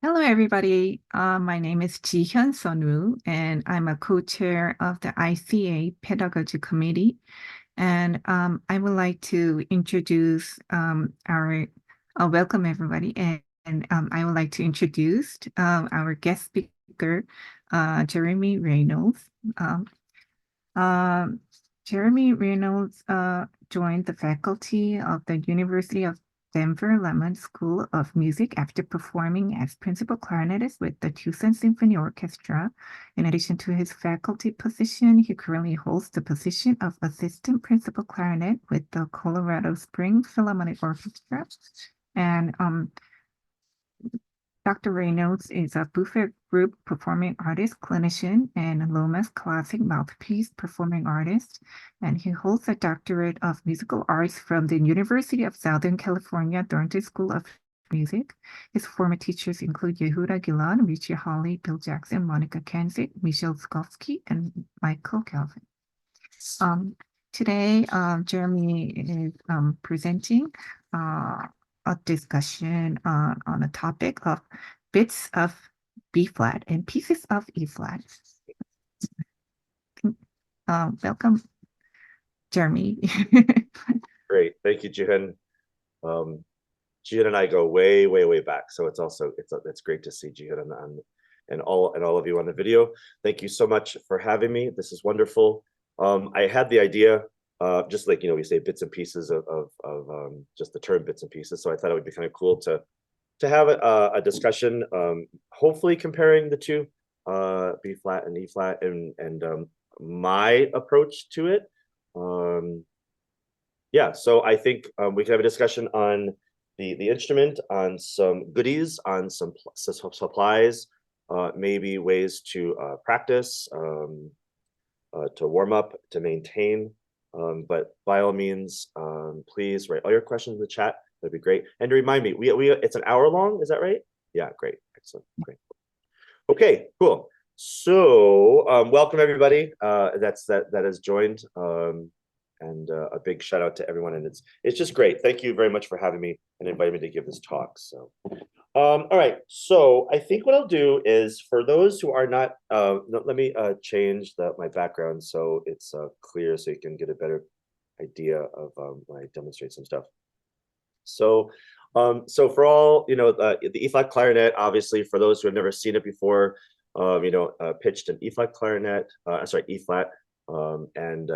Hello, everybody. My name is Jihyun Sunwoo, and I'm a co-chair of the ICA Pedagogy Committee. And I would like to introduce welcome everybody, and I would like to introduce our guest speaker, Jeremy Reynolds. Um, um, Jeremy Reynolds joined the faculty of the University of Denver Lamont School of Music after performing as principal clarinetist with the Tucson Symphony Orchestra. In addition to his faculty position, he currently holds the position of assistant principal clarinet with the Colorado Springs Philharmonic Orchestra. And Dr. Reynolds is a Buffet Group performing artist, clinician, and Lomas Classic Mouthpiece performing artist. And he holds a doctorate of musical arts from the University of Southern California Thornton School of Music. His former teachers include Yehuda Gilad, Richie Hawley, Bill Jackson, Monica Kanzik, Michelle Skovsky, and Michael Calvin. Um, Today, Jeremy is presenting a discussion on a topic of bits of B flat and pieces of E flat. Welcome, Jeremy. Great, thank you, Jihyun. Jihyun and I go way, way, way back, so it's great to see Jihyun and all of you on the video. Thank you so much for having me. This is wonderful. I had the idea, just like we say bits and pieces of just the term bits and pieces. So I thought it would be kind of cool to have a discussion, hopefully comparing the two, B flat and E flat, and my approach to it. Yeah, so I think we can have a discussion on the instrument, on some goodies, on some supplies, maybe ways to practice, to warm up, to maintain. But by all means, please write all your questions in the chat. That'd be great. And to remind me, it's an hour long, is that right? Yeah, great, excellent, great. Okay, cool. So welcome everybody that has joined. And a big shout out to everyone, and it's just great. Thank you very much for having me and inviting me to give this talk. So all right, so I think what I'll do is, for those who are not let me change my background so it's clear, so you can get a better idea of when I demonstrate some stuff. So so for all the E-flat clarinet, obviously, for those who have never seen it before, pitched an E-flat clarinet, sorry, E-flat. And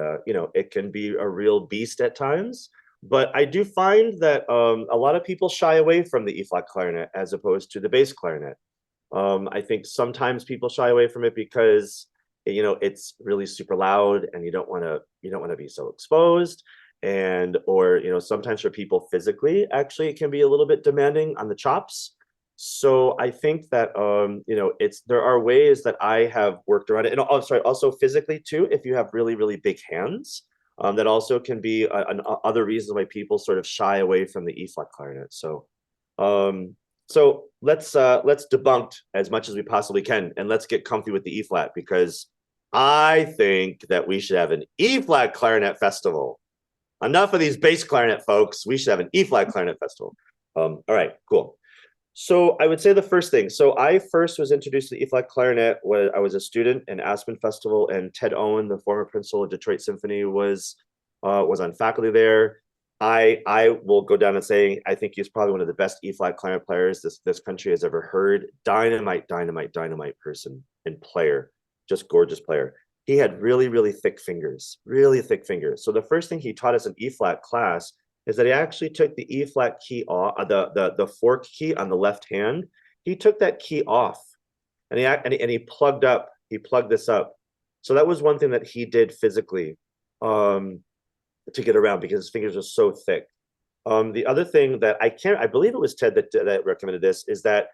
it can be a real beast at times, but I do find that a lot of people shy away from the E-flat clarinet as opposed to the bass clarinet. I think sometimes people shy away from it because it's really super loud, and you don't want to be so exposed, and or sometimes for people physically, actually, it can be a little bit demanding on the chops. So I think that there are ways that I have worked around it, and also physically too. If you have really, really big hands, that also can be other reasons why people sort of shy away from the E-flat clarinet. So let's debunk as much as we possibly can, and let's get comfy with the E-flat, because I think that we should have an E-flat clarinet festival. Enough of these bass clarinet folks. We should have an E-flat clarinet festival. All right, cool. So I would say the first thing. So I first was introduced to the E-flat clarinet when I was a student in Aspen Festival, and Ted Owen, the former principal of Detroit Symphony, was on faculty there. I will go down and saying I think he's probably one of the best E-flat clarinet players this country has ever heard. Dynamite person and player, just gorgeous player. He had really, really thick fingers, really thick fingers. So the first thing he taught us in E-flat class is that he actually took the E-flat key off, the fork key on the left hand. He took that key off, and he plugged this up. So that was one thing that he did physically to get around, because his fingers are so thick. The other thing that I believe it was Ted that recommended this, is that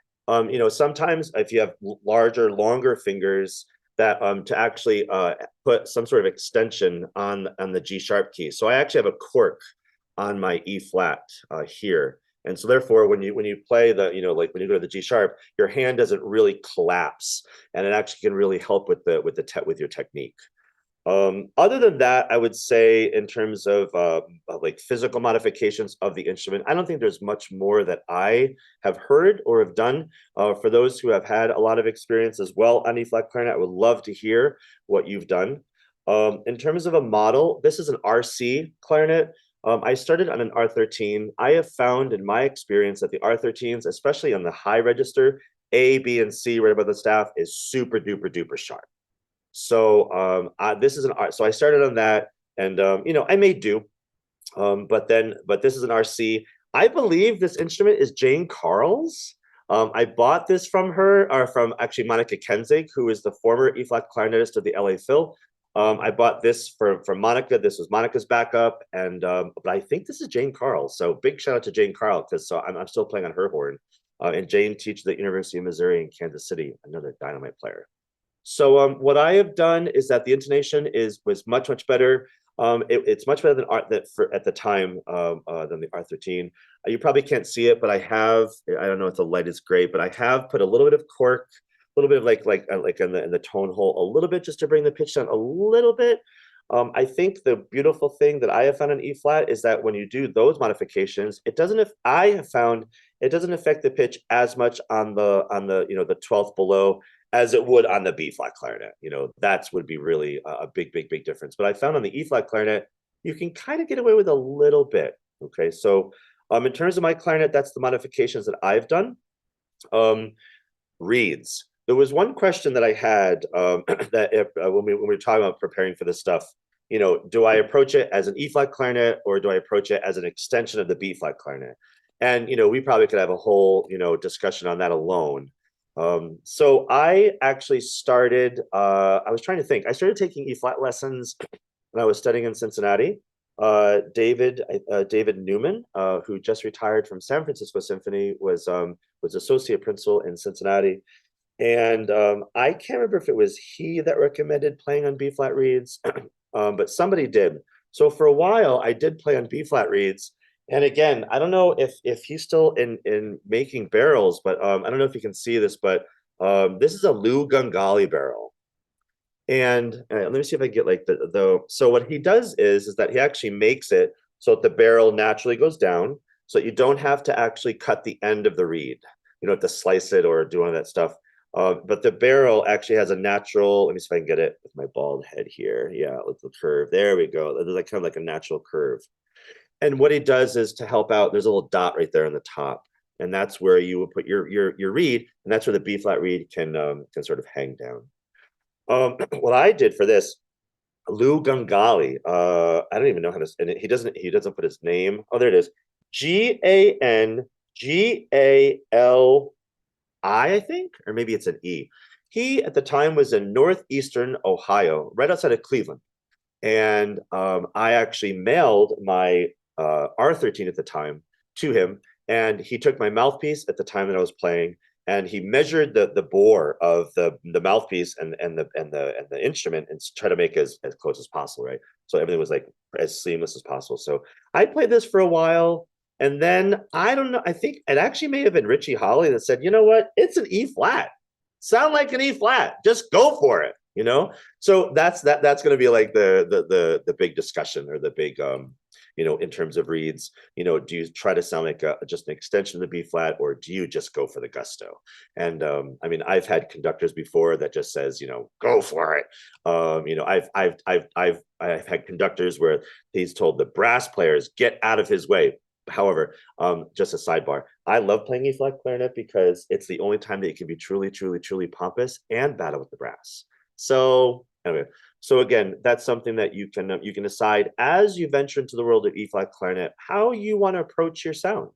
sometimes if you have larger, longer fingers, that to actually put some sort of extension on the G sharp key. So I actually have a cork on my E flat here, and so therefore when you play the like when you go to the G sharp, your hand doesn't really collapse, and it actually can really help with your technique. Other than that, I would say in terms of like physical modifications of the instrument, I don't think there's much more that I have heard or have done. For those who have had a lot of experience as well on Eflat Clarinet, I would love to hear what you've done. In terms of a model, this is an RC clarinet. I started on an R13. I have found in my experience that the R13s, especially on the high register, A, B, and C right above the staff, is super duper duper sharp. So this is an art. So I started on that, and I may do, but this is an RC. I believe this instrument is Jane Carl's. I bought this from her, or from actually Monica Kenzig, who is the former E-flat clarinetist of the LA Phil. I bought this from Monica. This was Monica's backup, and but I think this is Jane Carl. So big shout out to Jane Carl, because I'm still playing on her horn. And Jane teaches at the University of Missouri in Kansas City, another dynamite player. So what I have done is that the intonation was much better. It's much better than at the time than the R13. You probably can't see it, but I don't know if the light is great, but I have put a little bit of cork, a little bit of like in the tone hole, a little bit, just to bring the pitch down a little bit. I think the beautiful thing that I have found in E flat is that when you do those modifications, I have found it doesn't affect the pitch as much on the the 12th below as it would on the B flat clarinet. That would be really a big difference. But I found on the E flat clarinet, you can kind of get away with a little bit. Okay, so in terms of my clarinet, that's the modifications that I've done. Reeds. There was one question that I had that when we were talking about preparing for this stuff, do I approach it as an E flat clarinet, or do I approach it as an extension of the B flat clarinet? And we probably could have a whole discussion on that alone. So I actually started, I was trying to think, I started taking E flat lessons when I was studying in Cincinnati. David Newman, who just retired from San Francisco Symphony, was associate principal in Cincinnati. And I can't remember if it was he that recommended playing on B flat reeds, but somebody did. So for a while, I did play on B flat reeds. And again, I don't know if he's still in making barrels, but I don't know if you can see this, but this is a Lou Gangali barrel. And let me see if I get like so what he does is that he actually makes it so that the barrel naturally goes down, so that you don't have to actually cut the end of the reed. You don't have to slice it or do all that stuff. But the barrel actually has a natural, let me see if I can get it with my bald head here. Yeah, with the curve. There we go. There's like kind of like a natural curve. And what he does is, to help out, there's a little dot right there on the top. And that's where you will put your reed, and that's where the B flat reed can sort of hang down. What I did for this, Lou Gangali, I don't even know how to, and he doesn't put his name. Oh, there it is. Gangali, I think, or maybe it's an E. He at the time was in northeastern Ohio, right outside of Cleveland. And I actually mailed my R13 at the time to him, and he took my mouthpiece at the time that I was playing, and he measured the bore of the mouthpiece and the instrument, and try to make as close as possible, right? So everything was like as seamless as possible. So I played this for a while, and then I don't know, I think it actually may have been Richie Hawley that said, you know what, it's an E flat. Sound like an E flat. Just go for it. So that's going to be like the big discussion, or the big in terms of reeds. Do you try to sound like just an extension of the B flat, or do you just go for the gusto? And I mean, I've had conductors before that just says, go for it. I've had conductors where he's told the brass players, get out of his way. However, just a sidebar, I love playing E-flat clarinet because it's the only time that you can be truly pompous and battle with the brass. So anyway, so again, that's something that you can decide as you venture into the world of E-flat clarinet, how you want to approach your sound.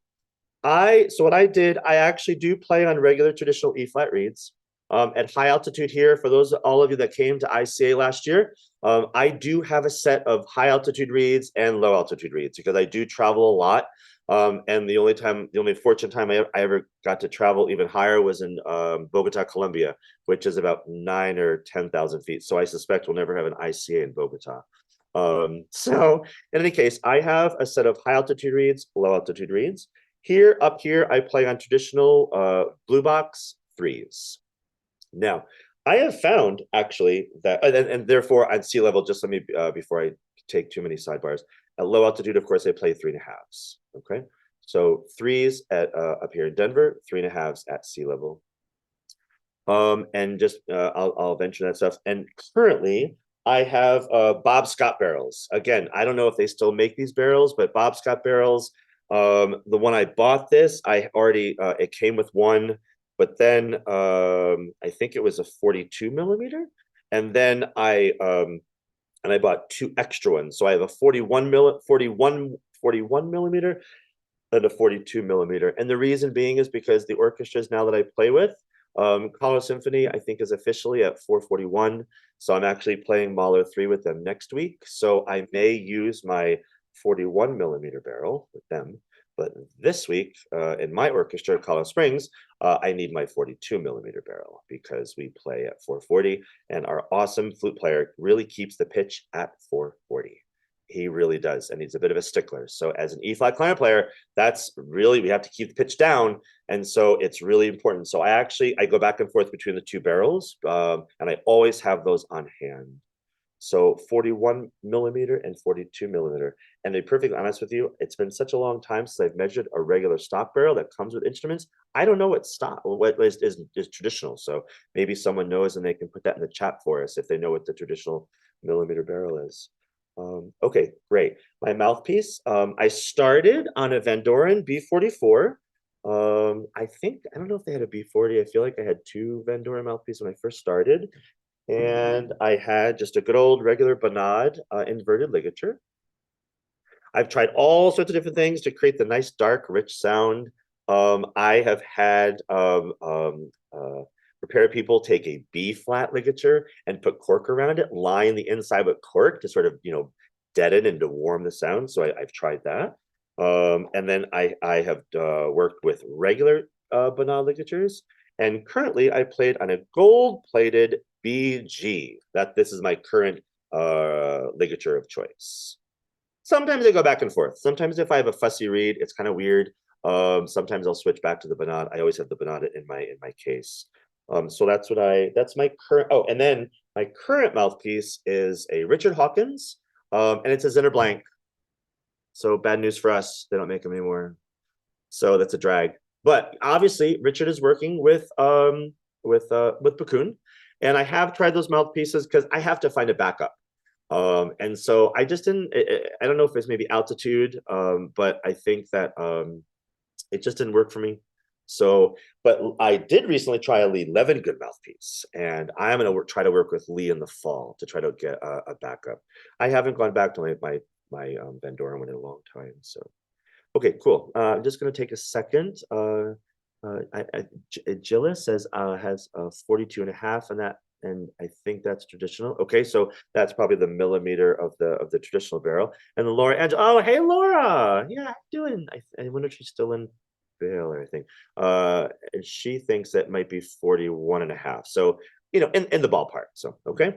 So what I did, I actually do play on regular traditional E-flat reeds. At high altitude here, for all of you that came to ICA last year, I do have a set of high altitude reeds and low altitude reeds, because I do travel a lot. And the only fortunate time I ever got to travel even higher was in Bogota, Colombia, which is about 9,000 or 10,000 feet. So I suspect we'll never have an ICA in Bogota. So in any case, I have a set of high altitude reeds, low altitude reeds. Up here, I play on traditional blue box threes. Now, I have found actually that, and therefore at sea level, just let me, before I take too many sidebars, at low altitude, of course, I play 3.5s. Okay. So threes at up here in Denver, 3.5s at sea level. And just I'll venture that stuff. And currently I have Bob Scott barrels. Again, I don't know if they still make these barrels, but Bob Scott barrels. The one I bought this, I already it came with one, but then I think it was a 42 millimeter, and then I bought two extra ones. So I have a 41 millimeter and a 42 millimeter. And the reason being is because the orchestras now that I play with, Colorado Symphony, I think, is officially at 441. So I'm actually playing Mahler 3 with them next week. So I may use my 41 millimeter barrel with them. But this week in my orchestra at Colorado Springs, I need my 42 millimeter barrel because we play at 440. And our awesome flute player really keeps the pitch at 440. He really does, and he's a bit of a stickler. So as an E-flat clarinet player, that's really, we have to keep the pitch down, and so it's really important. So I go back and forth between the two barrels, and I always have those on hand. So 41 millimeter and 42 millimeter. And to be perfectly honest with you, it's been such a long time since I've measured a regular stock barrel that comes with instruments. I don't know what is traditional. So maybe someone knows and they can put that in the chat for us if they know what the traditional millimeter barrel is. Okay, great. My mouthpiece, I started on a Van Doren B44. I don't know if they had a B40. I feel like I had two Van Doren mouthpieces when I first started. And I had just a good old regular Bonad inverted ligature. I've tried all sorts of different things to create the nice, dark, rich sound. I have had repair people take a B flat ligature and put cork around it, line the inside with cork to sort of, deaden and to warm the sound. So I've tried that. And then I have worked with regular Bonad ligatures. And currently I played on a gold-plated BG. This is my current ligature of choice. Sometimes I go back and forth. Sometimes if I have a fussy reed, it's kind of weird. Sometimes I'll switch back to the Bonad. I always have the Bonad in my case. So that's my current. Oh, and then my current mouthpiece is a Richard Hawkins, and it's a Zinner Blank. So bad news for us, they don't make them anymore. So that's a drag. But obviously, Richard is working with Bakun, and I have tried those mouthpieces because I have to find a backup. And so I just didn't. I don't know if it's maybe altitude, but I think that it just didn't work for me. So, but I did recently try a Lee Levengood mouthpiece, and I'm going to try to work with Lee in the fall to try to get a backup. I haven't gone back to my Van Doren one in a long time. So, okay, cool. I'm just going to take a second. Gillis says has 42.5, and I think that's traditional. Okay, so that's probably the millimeter of the traditional barrel. And then Laura Angela, oh hey Laura, yeah, how you doing? I wonder if she's still in Baylor, I think. And she thinks that might be 41.5. So in the ballpark. So okay.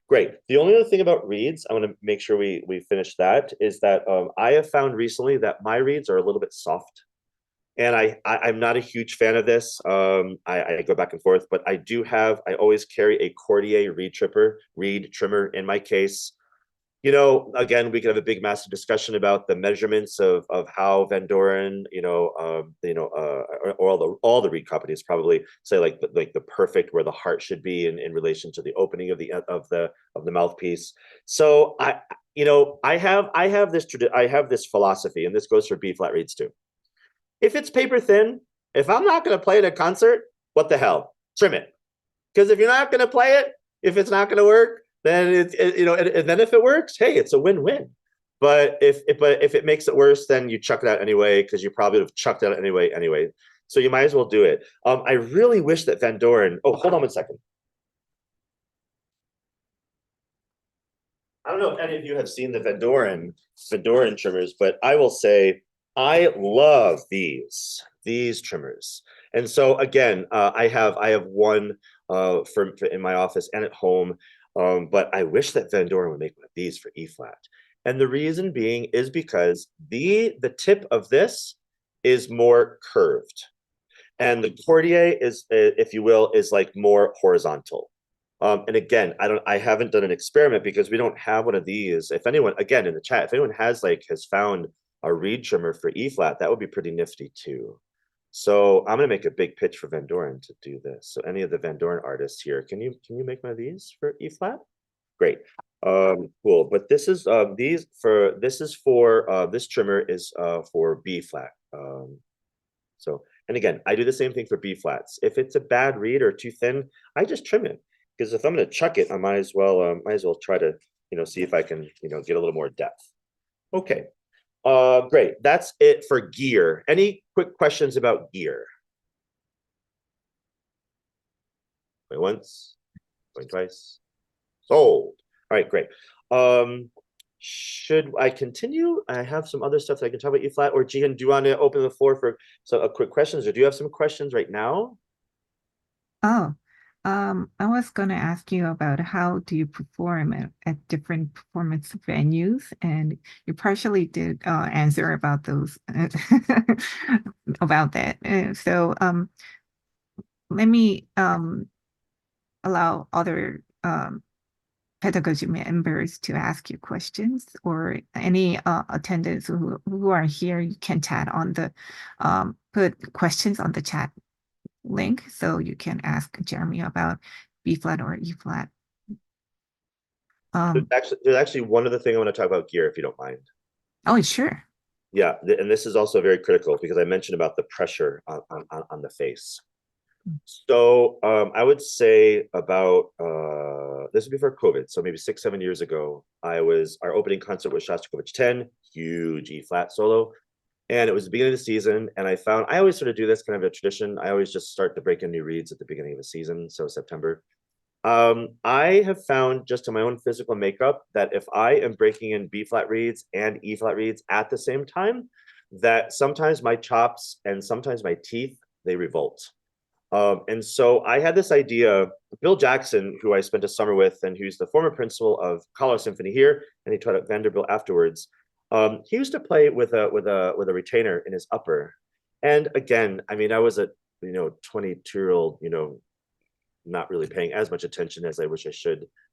Great. The only other thing about reeds, I want to make sure we finish that, is that I have found recently that my reeds are a little bit soft. And I'm not a huge fan of this. I go back and forth, but I always carry a Cordier reed trimmer in my case. Again, we could have a big, massive discussion about the measurements of how Van Doren, or all the reed companies probably say like the perfect where the heart should be in relation to the opening of the mouthpiece. So I have this philosophy, and this goes for B flat reeds too. If it's paper thin, if I'm not going to play it at a concert, what the hell? Trim it. Because if you're not going to play it, if it's not going to work, then and then if it works, hey, it's a win-win. But if it makes it worse, then you chuck it out anyway, because you probably would have chucked it out anyway. So you might as well do it. I really wish that Van Doren. Oh, hold on 1 second. I don't know if any of you have seen the Van Doren trimmers, but I will say I love these trimmers. And so again, I have one for in my office and at home, but I wish that Van Doren would make one of these for E flat. And the reason being is because the tip of this is more curved, and the Cordier is, if you will, is like more horizontal. And again, I haven't done an experiment because we don't have one of these. If anyone, again, in the chat, if anyone has found a reed trimmer for E flat, that would be pretty nifty too. So I'm gonna make a big pitch for Van Doren to do this. So any of the Van Doren artists here, can you make one of these for E flat? Great. Cool. But this is this trimmer is for B flat. So, and again, I do the same thing for B flats. If it's a bad reed or too thin, I just trim it, because if I'm going to chuck it, I might as well try to, see if I can, get a little more depth. Okay. Great. That's it for gear. Any quick questions about gear? Going once, going twice. Sold. All right, great. Should I continue? I have some other stuff that I can talk about E flat, or Jihan, do you want to open the floor for some quick questions, or do you have some questions right now? Oh, I was going to ask you about how do you perform at different performance venues, and you partially did answer about those about that. So let me allow other pedagogy members to ask you questions, or any attendants who are here. You can chat on the put questions on the chat link, so you can ask Jeremy about B flat or E flat. There's actually one other thing I want to talk about gear, if you don't mind. Oh, sure. Yeah, and this is also very critical because I mentioned about the pressure on the face. So I would say about this was before COVID, so maybe 6-7 years ago. Our opening concert was Shostakovich 10, huge E flat solo, and it was the beginning of the season. And I always sort of do this kind of a tradition. I always just start to break in new reeds at the beginning of the season, so September. I have found just in my own physical makeup that if I am breaking in B flat reeds and E flat reeds at the same time, that sometimes my chops and sometimes my teeth, they revolt. And so I had this idea. Bill Jackson, who I spent a summer with, and who's the former principal of Colorado Symphony here, and he taught at Vanderbilt afterwards. He used to play with a retainer in his upper. And again, I mean, I was a 22-year-old, not really paying as much attention as I wish I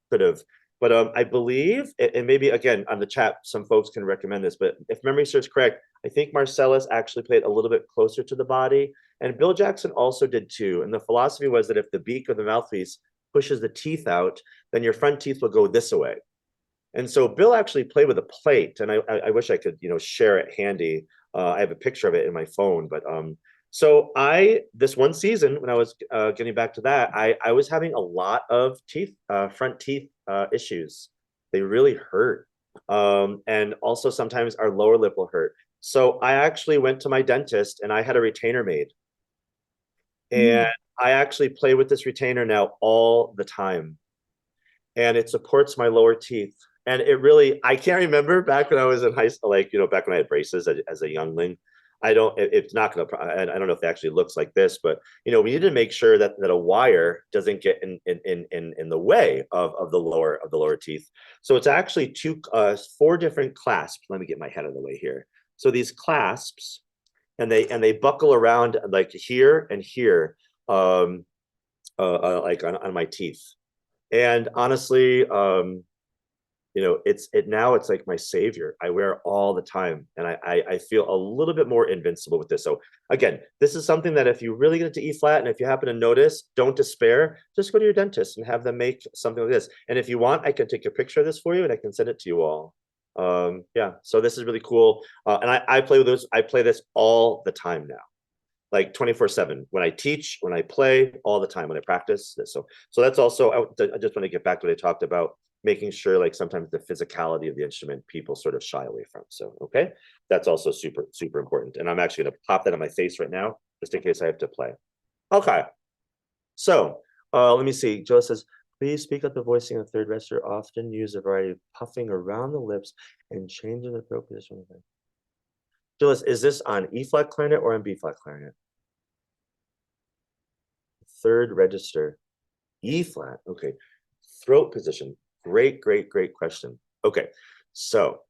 could have. But I believe, and maybe again on the chat, some folks can recommend this, but if memory serves correct, I think Marcellus actually played a little bit closer to the body, and Bill Jackson also did too. And the philosophy was that if the beak of the mouthpiece pushes the teeth out, then your front teeth will go this way. And so Bill actually played with a plate, and I wish I could share it handy. I have a picture of it in my phone, but so this one season when I was getting back to that, I was having a lot of front teeth issues. They really hurt. And also sometimes our lower lip will hurt. So I actually went to my dentist and I had a retainer made. And I actually play with this retainer now all the time. And it supports my lower teeth. And it really, I can't remember back when I was in high school, back when I had braces as a youngling. It's not going to, I don't know if it actually looks like this, but we need to make sure that a wire doesn't get in the way of the lower teeth. So it's actually 4 different clasps. Let me get my head out of the way here. So these clasps, and they buckle around like here and here, like on my teeth. And honestly, it's like my savior. I wear it all the time, and I feel a little bit more invincible with this. So again, this is something that if you really get into E flat, and if you happen to notice, don't despair. Just go to your dentist and have them make something like this. And if you want, I can take a picture of this for you, and I can send it to you all. Yeah, so this is really cool. And I play with those. I play this all the time now, like 24/7, when I teach, when I play, all the time when I practice this. So that's also, I just want to get back to what I talked about, making sure like sometimes the physicality of the instrument people sort of shy away from. So okay, that's also super important. And I'm actually going to pop that on my face right now just in case I have to play. Okay, so let me see. Joe says, please speak up the voicing of third register. Often use a variety of puffing around the lips and changing the throat position. Gilles, is this on E flat clarinet or on B flat clarinet? Third register, E flat. Okay, throat position. Great question. Okay, so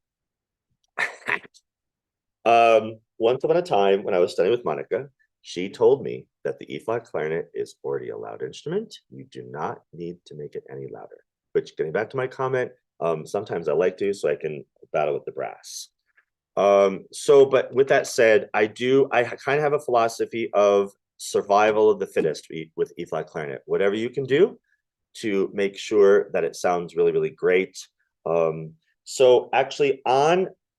once upon a time when I was studying with Monica, she told me that the E-flat clarinet is already a loud instrument. You do not need to make it any louder. Which, getting back to my comment, sometimes I like to, so I can battle with the brass. But with that said, I kind of have a philosophy of survival of the fittest with E-flat clarinet. Whatever you can do to make sure that it sounds really, really great. So actually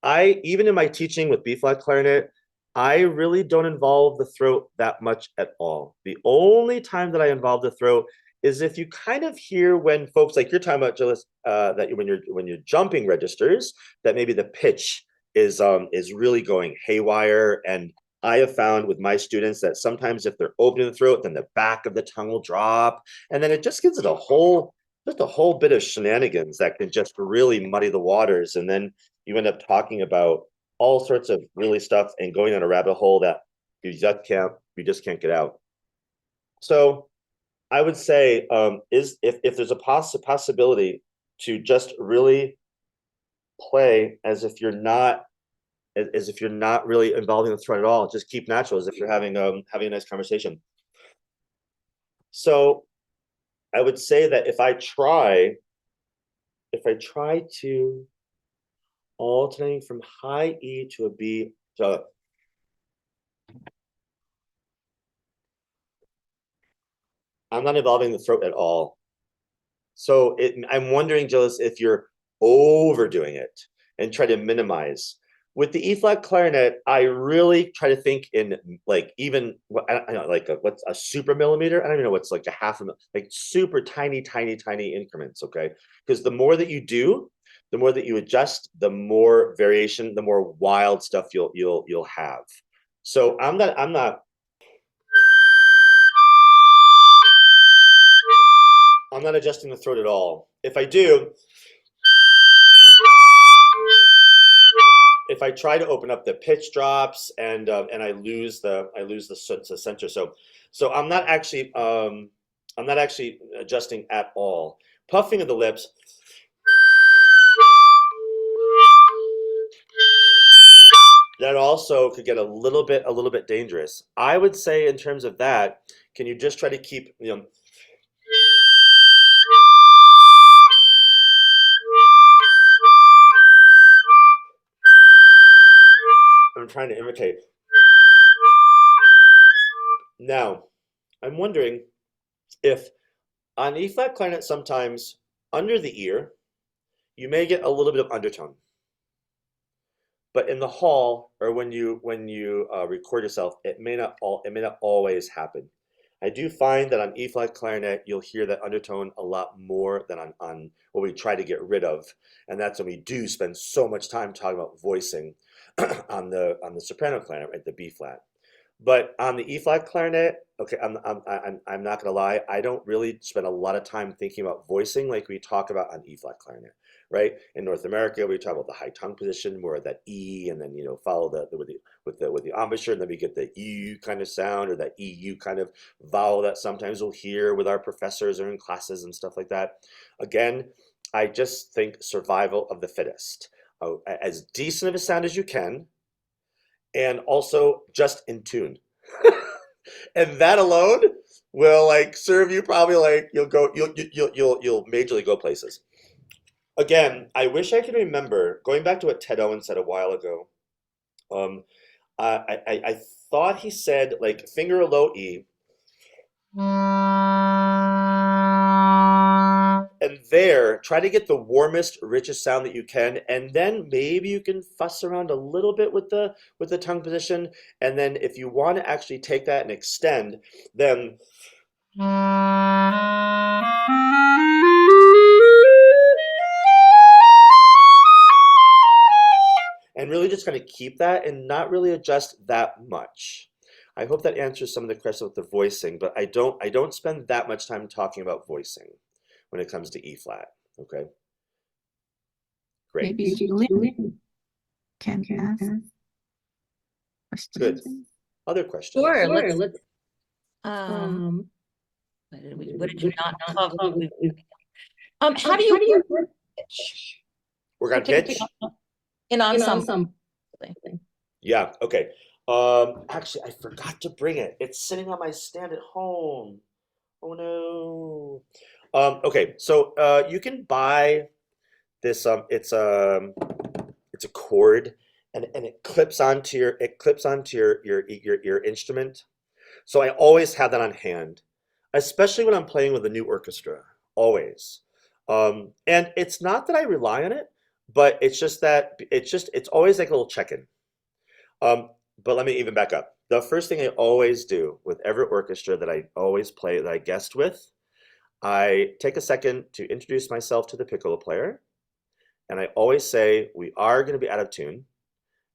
even in my teaching with B-flat clarinet, I really don't involve the throat that much at all. The only time that I involve the throat is if you kind of hear when folks, like you're talking about, Gilles, that when you're jumping registers, that maybe the pitch is really going haywire. And I have found with my students that sometimes if they're opening the throat, then the back of the tongue will drop, and then it just gives it a whole bit of shenanigans that can just really muddy the waters, and then you end up talking about all sorts of really stuff and going on a rabbit hole that you just can't get out. So I would say if there's a possibility to just really play as if you're not really involving the throat at all, just keep natural, as if you're having a nice conversation. So I would say that if I try to alternating from high E to a B, so I'm not involving the throat at all. So I'm wondering, Gilles, if you're overdoing it and try to minimize. With the E-flat clarinet, I really try to think in like even what's a super millimeter? I don't even know what's like a half a like super tiny increments. Okay, because the more that you do, the more that you adjust, the more variation, the more wild stuff you'll have. So I'm not adjusting the throat at all. If I do, if I try to open up, the pitch drops and I lose the center. So I'm not actually adjusting at all. Puffing of the lips. That also could get a little bit dangerous. I would say in terms of that, can you just try to keep, I'm trying to imitate. Now, I'm wondering if on E-flat clarinet sometimes under the ear, you may get a little bit of undertone. But in the hall or when you record yourself, it may not always happen. I do find that on E-flat clarinet, you'll hear that undertone a lot more than on what we try to get rid of, and that's when we do spend so much time talking about voicing on the soprano clarinet, right, the B flat. But on the E-flat clarinet, okay, I'm not gonna lie, I don't really spend a lot of time thinking about voicing like we talk about on E-flat clarinet, right? In North America, we talk about the high tongue position, more of that E, and then follow with the embouchure, and then we get the EU kind of sound or that EU kind of vowel that sometimes we'll hear with our professors or in classes and stuff like that. Again, I just think survival of the fittest. As decent of a sound as you can, and also just in tune. And that alone will like serve you probably like you'll majorly go places. Again, I wish I could remember going back to what Ted Owen said a while ago. I thought he said like finger a low E. And there, try to get the warmest, richest sound that you can, and then maybe you can fuss around a little bit with the tongue position. And then if you want to actually take that and extend, then and really just kind of keep that and not really adjust that much. I hope that answers some of the questions with the voicing, but I don't spend that much time talking about voicing when it comes to E-flat. Okay. Great. Maybe Lynn can ask questions. Good. Other questions? Sure. Let's. What did you not cover? How do you pitch? Work on pitch? In ensemble. Yeah. Okay. Actually, I forgot to bring it. It's sitting on my stand at home. Oh no. Okay, so you can buy this. It's a cord, and it clips onto your instrument. So I always have that on hand, especially when I'm playing with a new orchestra. Always. And it's not that I rely on it, but it's always like a little check-in. Um, but let me even back up. The first thing I always do with every orchestra that I always play, that I guest with, I take a second to introduce myself to the piccolo player, and I always say, we are going to be out of tune.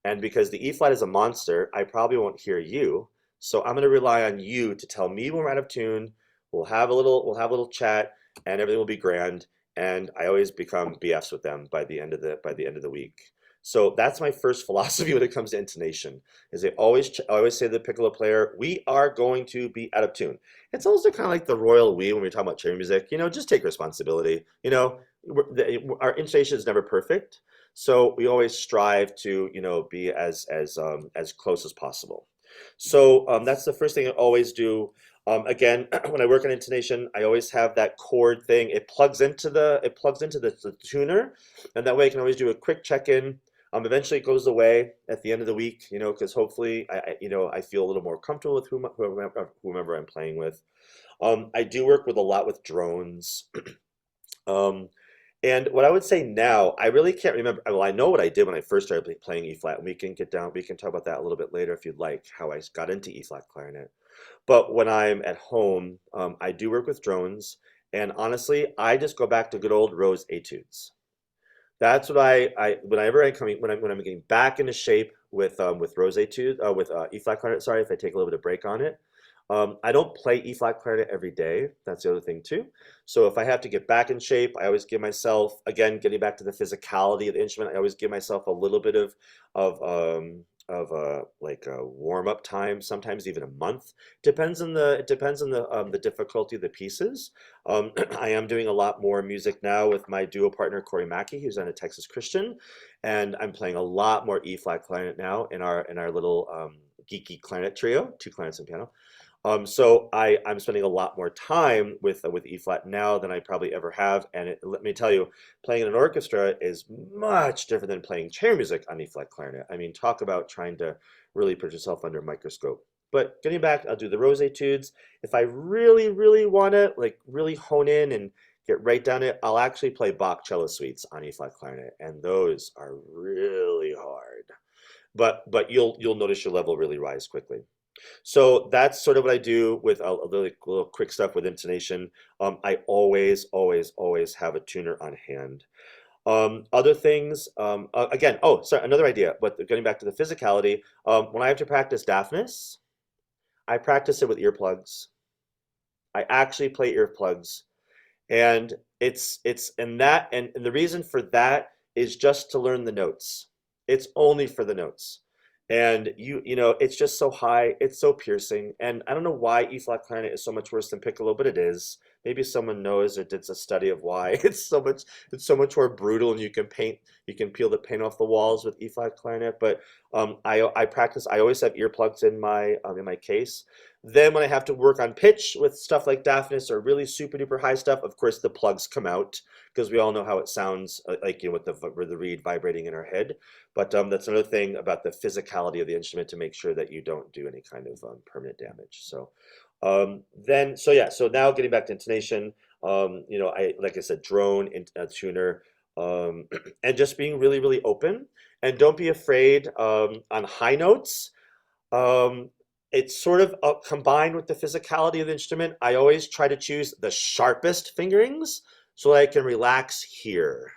And because the E flat is a monster, I probably won't hear you. So I'm going to rely on you to tell me when we're out of tune. We'll have a little chat, and everything will be grand. And I always become BFs with them by the end of the week. So that's my first philosophy when it comes to intonation. Is I always say to the piccolo player, we are going to be out of tune. It's also kind of like the royal we when we talk about chamber music. Just take responsibility. Our intonation is never perfect. So we always strive to, be as close as possible. So that's the first thing I always do. Again, when I work on intonation, I always have that chord thing. It plugs into the tuner, and that way I can always do a quick check-in. Eventually it goes away at the end of the week, because hopefully I feel a little more comfortable with whomever I'm playing with. I do work a lot with drones. Um, and what I would say now, I really can't remember. Well, I know what I did when I first started playing E flat. We can talk about that a little bit later if you'd like, how I got into E flat clarinet. But when I'm at home, I do work with drones. And honestly, I just go back to good old Rose etudes. That's what whenever when I'm getting back into shape with Rose etude, with E flat clarinet. Sorry if I take a little bit of break on it. I don't play E flat clarinet every day. That's the other thing too. So if I have to get back in shape, I always give myself, again, getting back to the physicality of the instrument, I always give myself a little bit of like a warm up time, sometimes even a month. It depends on the difficulty of the pieces. I am doing a lot more music now with my duo partner Corey Mackey, who's on a Texas Christian, and I'm playing a lot more E flat clarinet now in our little geeky clarinet trio, two clarinets and piano. So I'm spending a lot more time with E flat now than I probably ever have, and let me tell you, playing in an orchestra is much different than playing chamber music on E flat clarinet. I mean, talk about trying to really put yourself under a microscope. But getting back, I'll do the Rose etudes. If I really, really want to like really hone in and get right down it, I'll actually play Bach cello suites on E flat clarinet, and those are really hard. But you'll notice your level really rise quickly. So that's sort of what I do with a little quick stuff with intonation. I always, always, always have a tuner on hand. Other things, again, oh, sorry, another idea, but getting back to the physicality, when I have to practice deafness, I practice it with earplugs. I actually play earplugs. And and the reason for that is just to learn the notes. It's only for the notes. And it's just so high, it's so piercing. And I don't know why E flat clarinet is so much worse than piccolo, but it is. Maybe someone knows or did a study of why it's so much more brutal, and you can peel the paint off the walls with E flat clarinet. But I practice. I always have earplugs in my case. Then when I have to work on pitch with stuff like deafness or really super duper high stuff, of course the plugs come out because we all know how it sounds like with the reed vibrating in our head. But that's another thing about the physicality of the instrument to make sure that you don't do any kind of permanent damage. So so now getting back to intonation, I like I said, drone tuner, and just being really really open, and don't be afraid on high notes. Um, it's sort of combined with the physicality of the instrument. I always try to choose the sharpest fingerings so that I can relax here.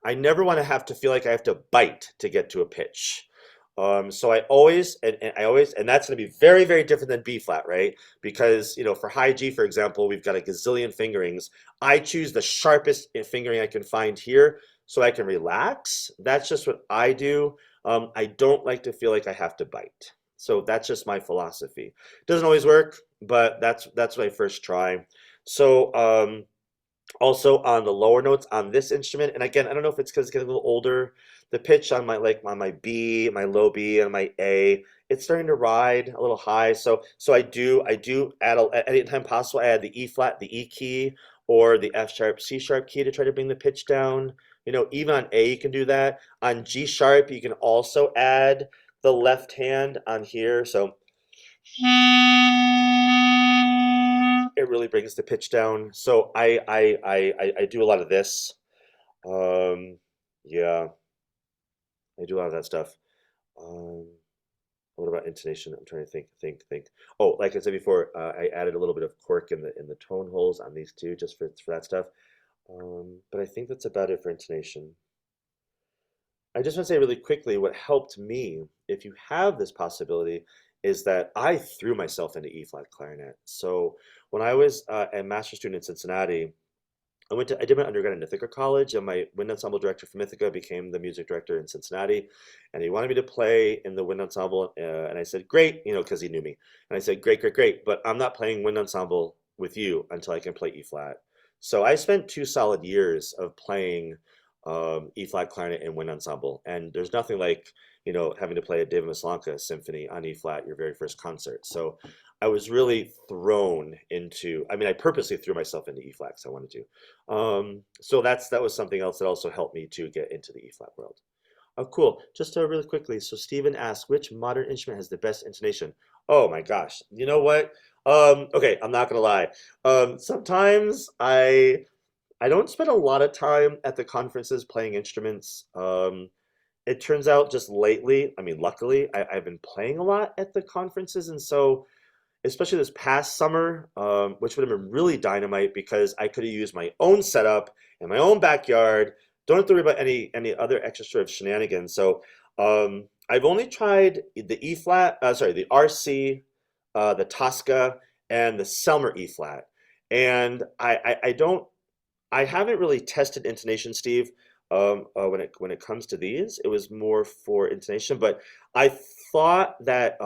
I never want to have to feel like I have to bite to get to a pitch. So I always, and that's going to be very, very different than B flat, right? Because, for high G, for example, we've got a gazillion fingerings. I choose the sharpest fingering I can find here so I can relax. That's just what I do. I don't like to feel like I have to bite. So that's just my philosophy. Doesn't always work, but that's what I first try. So Also on the lower notes on this instrument, and again, I don't know if it's because it's getting a little older, the pitch on my on my B, my low B, and my A, it's starting to ride a little high. So I do add at any time possible, I add the E flat, the E key, or the F sharp, C sharp key to try to bring the pitch down. You know, even on A you can do that. On G sharp you can also add the left hand on here. So it really brings the pitch down. So I do a lot of this. Yeah, I do a lot of that stuff. Um, what about intonation? I'm trying to think. Oh, like I said before, I added a little bit of cork in the tone holes on these two, just for that stuff. But I think that's about it for intonation. I just want to say really quickly what helped me, if you have this possibility, is that I threw myself into E-flat clarinet. So when I was a master's student in Cincinnati, I did my undergrad in Ithaca College, and my wind ensemble director from Ithaca became the music director in Cincinnati, and he wanted me to play in the wind ensemble, and I said, great, you know, because he knew me, and I said, great, but I'm not playing wind ensemble with you until I can play E flat. So I spent 2 solid years of playing E flat clarinet and wind ensemble, and there's nothing like, you know, having to play a David Maslanka symphony on E flat, your very first concert. So I was really thrown into, I mean, I purposely threw myself into E flat because I wanted to. So that was something else that also helped me to get into the E flat world. Oh, cool. Just really quickly. So Stephen asked, which modern instrument has the best intonation? Oh my gosh. You know what? Okay, I'm not gonna lie. Sometimes I don't spend a lot of time at the conferences playing instruments. It turns out just lately, I mean, luckily, I've been playing a lot at the conferences, and so especially this past summer, which would have been really dynamite because I could have used my own setup in my own backyard. Don't have to worry about any other extra sort of shenanigans. So I've only tried the E flat, sorry, the RC, the Tosca, and the Selmer E flat, and I haven't really tested intonation, Steve. When it comes to these, it was more for intonation, but I thought that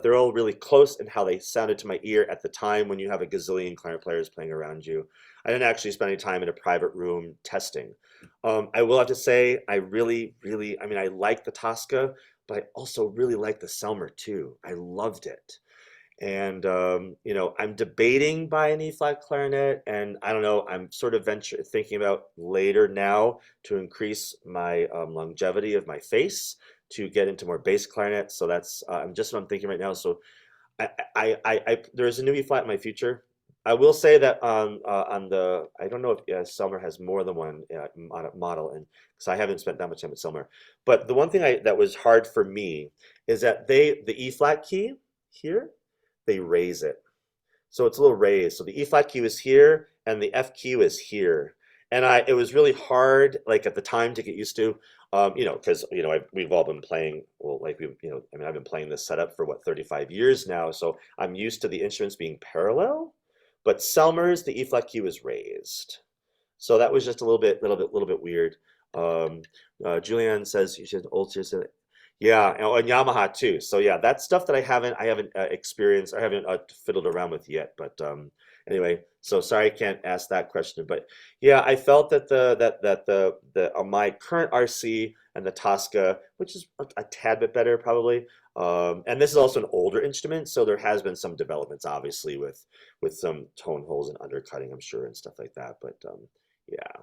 they're all really close in how they sounded to my ear at the time when you have a gazillion clarinet players playing around you. I didn't actually spend any time in a private room testing. I will have to say, I really, I mean, I like the Tosca, but I also really like the Selmer too. I loved it. And you know, I'm debating buying an E-flat clarinet, and I don't know, I'm sort of thinking about later now to increase my longevity of my face to get into more bass clarinet. So that's just what I'm thinking right now. So there's a new E-flat in my future. I will say that on the, I don't know if Selmer has more than one model, and because I haven't spent that much time with Selmer. But the one thing that was hard for me is that the E-flat key here, they raise it. So it's a little raised. So the E flat key is here and the F key is here. And it was really hard, like at the time, to get used to, you know, because you know we've all been playing, well, like you know, I mean, I've been playing this setup for what 35 years now, so I'm used to the instruments being parallel. But Selmer's, the E flat key was raised, so that was just a little bit weird. Um, Julianne says you should also say, yeah, and Yamaha too. So yeah, that's stuff that I haven't experienced, I haven't fiddled around with yet. But anyway, so sorry I can't ask that question. But yeah, I felt that the my current RC and the Tosca, which is a tad bit better probably. And this is also an older instrument, so there has been some developments, obviously, with some tone holes and undercutting, I'm sure, and stuff like that. But yeah,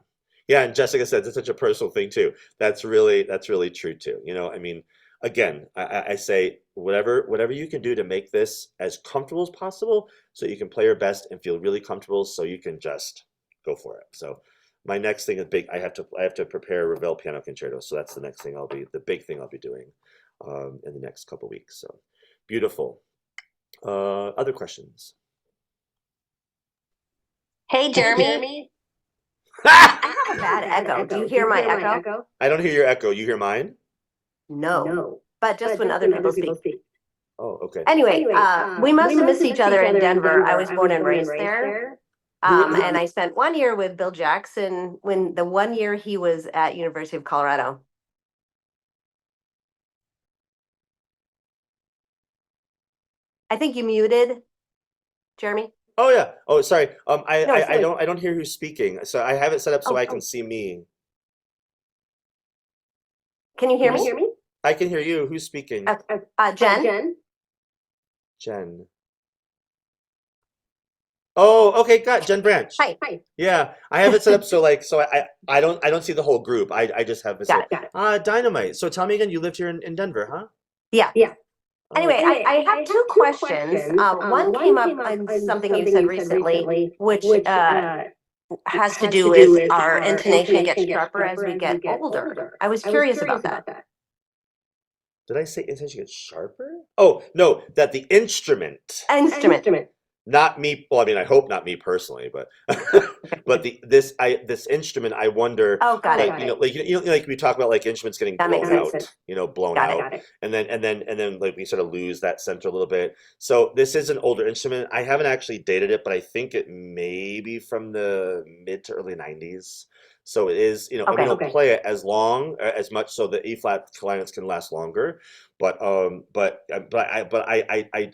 yeah. And Jessica said it's such a personal thing too. That's really true too. You know, I mean, again, I say whatever you can do to make this as comfortable as possible so you can play your best and feel really comfortable so you can just go for it. So my next thing is big. I have to prepare a Ravel piano concerto. So that's the big thing I'll be doing in the next couple weeks. So beautiful. Other questions? Hey, Jeremy. I I have a bad echo. Do you hear my echo? don't hear your echo. You hear mine? No, but just when other people speak. Oh, okay. Anyway, we must have missed each other in Denver. I was born and raised there. And I spent 1 year with Bill Jackson when the 1 year he was at University of Colorado. I think you muted, Jeremy. Oh yeah. Oh, sorry. I, No, I, I sorry. don't hear who's speaking. So I have it set up so Oh, I can oh. see me. Can you hear Who's- me? I can hear you. Who's speaking? Jen? Jen. Oh, okay, got Jen Branch. Hi. Yeah, I have it set up so like so I don't see the whole group. I just have it Got set. Dynamite. So tell me again, you lived here in Denver, huh? Yeah. Oh, Anyway, I have two questions. One came up on something you said recently, which has to do with our intonation gets sharper as we get older. I was curious about that. did I say intention gets sharper? Oh, no, that the instrument. Instrument. Not me. Well, I mean, I hope not me personally, but but this instrument, I wonder, Oh, got like it. like we talk about like instruments getting That makes blown sense. out, blown Got it. out, and then like we sort of lose that center a little bit. So this is an older instrument. I haven't actually dated it, but I think it may be from the mid to early 90s. So it is, and we Okay. don't play it as long, as much, so the E flat clarinets can last longer. But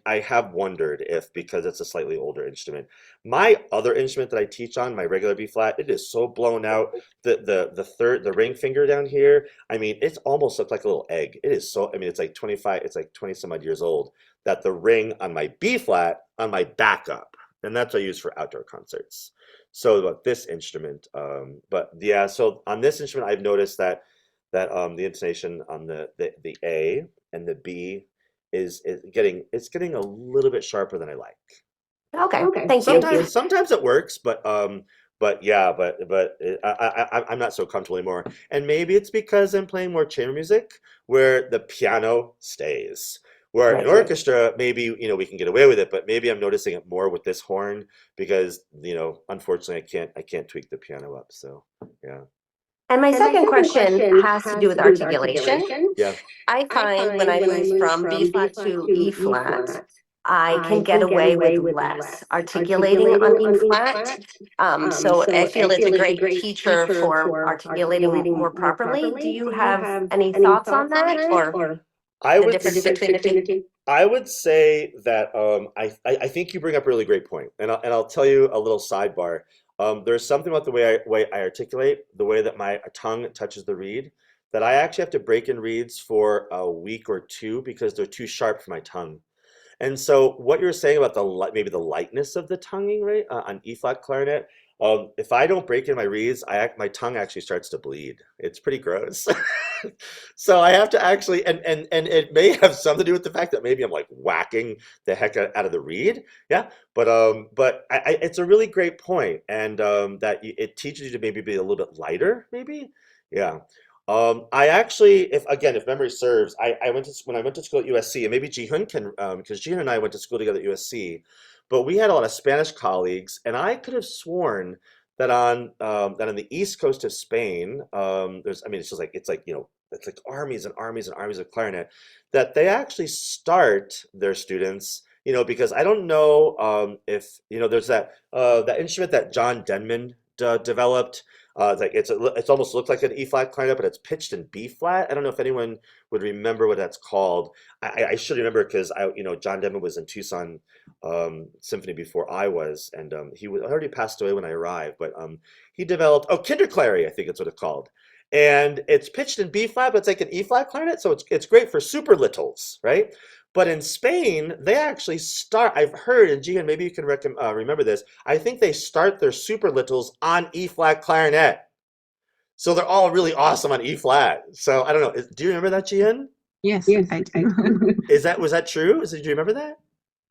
I have wondered if, because it's a slightly older instrument. My other instrument that I teach on, my regular B flat, it is so blown out. The ring finger down here, I mean, it's almost looks like a little egg. It is so, I mean, it's like 25, it's like 20 some odd years old. That the ring on my B flat on my backup, and that's what I use for outdoor concerts. So about this instrument, but yeah, so on this instrument, I've noticed that the intonation on the A and the B is getting a little bit sharper than I like. Okay. Thank you. Sometimes it works, but yeah, but I'm not so comfortable anymore. And maybe it's because I'm playing more chamber music where the piano stays. Where in Right. orchestra, maybe we can get away with it, but maybe I'm noticing it more with this horn because unfortunately I can't tweak the piano up. So yeah. And my second question has to do with articulation. Yeah. I find when I move from B flat to E flat, I can get away with less articulating on E flat. So I feel it's a great teacher for articulating more properly. Do you have any thoughts on that, or I the would difference say, between the two? I would say that I think you bring up a really great point, and I'll tell you a little sidebar. There's something about the way I articulate, the way that my tongue touches the reed, that I actually have to break in reeds for a week or two because they're too sharp for my tongue. And so what you're saying about maybe the lightness of the tonguing, right, on E flat clarinet, if I don't break in my reeds, my tongue actually starts to bleed. It's pretty gross. So I have to actually, and it may have something to do with the fact that maybe I'm like whacking the heck out of the reed. Yeah, but it's a really great point, and that it teaches you to maybe be a little bit lighter, maybe. Yeah. I actually, if memory serves, I went to when I went to school at USC, and maybe Jihoon can, because Jihoon and I went to school together at USC, but we had a lot of Spanish colleagues, and I could have sworn that on the east coast of Spain, I mean, it's like armies and armies and armies of clarinet, that they actually start their students, because I don't know if there's that instrument that John Denman developed. It's almost looked like an E flat clarinet, but it's pitched in B flat. I don't know if anyone would remember what that's called. I should remember because John Denman was in Tucson Symphony before I was, and he was already passed away when I arrived. But he developed Kinderclary, I think it's what it's called, and it's pitched in B flat, but it's like an E flat clarinet, so it's great for super littles, right? But in Spain, they actually start, I've heard, and Gian, maybe you can remember this, I think they start their super littles on E flat clarinet. So they're all really awesome on E flat. So I don't know. Do you remember that, Gian? Yes, I do. Was that true? Do you remember that?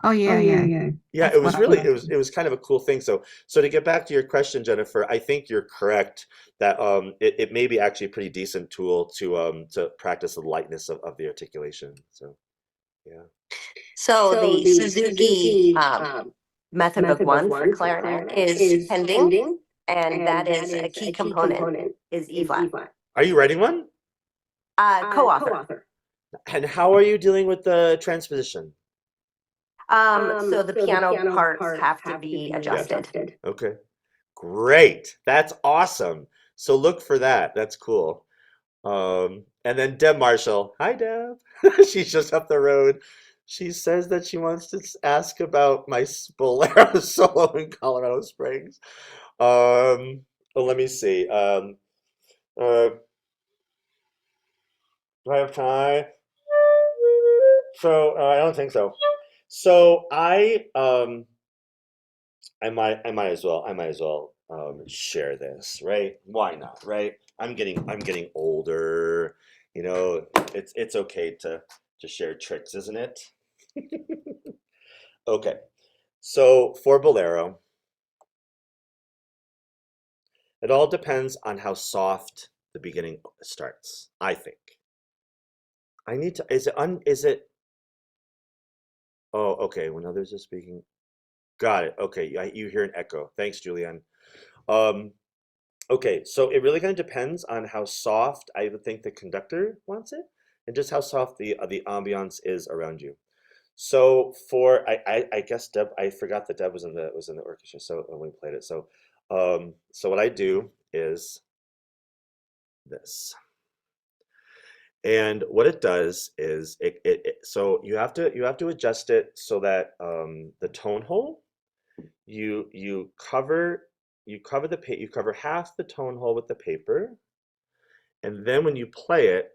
Oh yeah. Yeah, That's it was what I really was. it was kind of a cool thing. So to get back to your question, Jennifer, I think you're correct that it may be actually a pretty decent tool to practice the lightness of the articulation. So yeah. So the Suzuki method book one for clarinet is pending, and that is a key component is E flat. Are you writing one? Co-author. And how are you dealing with the transposition? So the piano parts have to be adjusted. Okay. Great. That's awesome. So look for that. That's cool. And then Deb Marshall. Hi, Deb. She's just up the road. She says that she wants to ask about my Bolero solo in Colorado Springs. Well, let me see. Do I have time? So I don't think so. So I might as well share this, right? Why not, right? I'm getting older, you know, it's okay to share tricks, isn't it? Okay. So for Bolero, it all depends on how soft the beginning starts, I think. I need to, is it, oh, okay, when others are speaking, got it. Okay, you hear an echo. Thanks, Julianne. Okay, so it really kind of depends on how soft I would think the conductor wants it, and just how soft the ambiance is around you. So for I guess Deb, I forgot that Deb was in the orchestra, so when we played it. So what I do is this. And what it does is so you have to adjust it so that the tone hole you cover you cover half the tone hole with the paper, and then when you play it,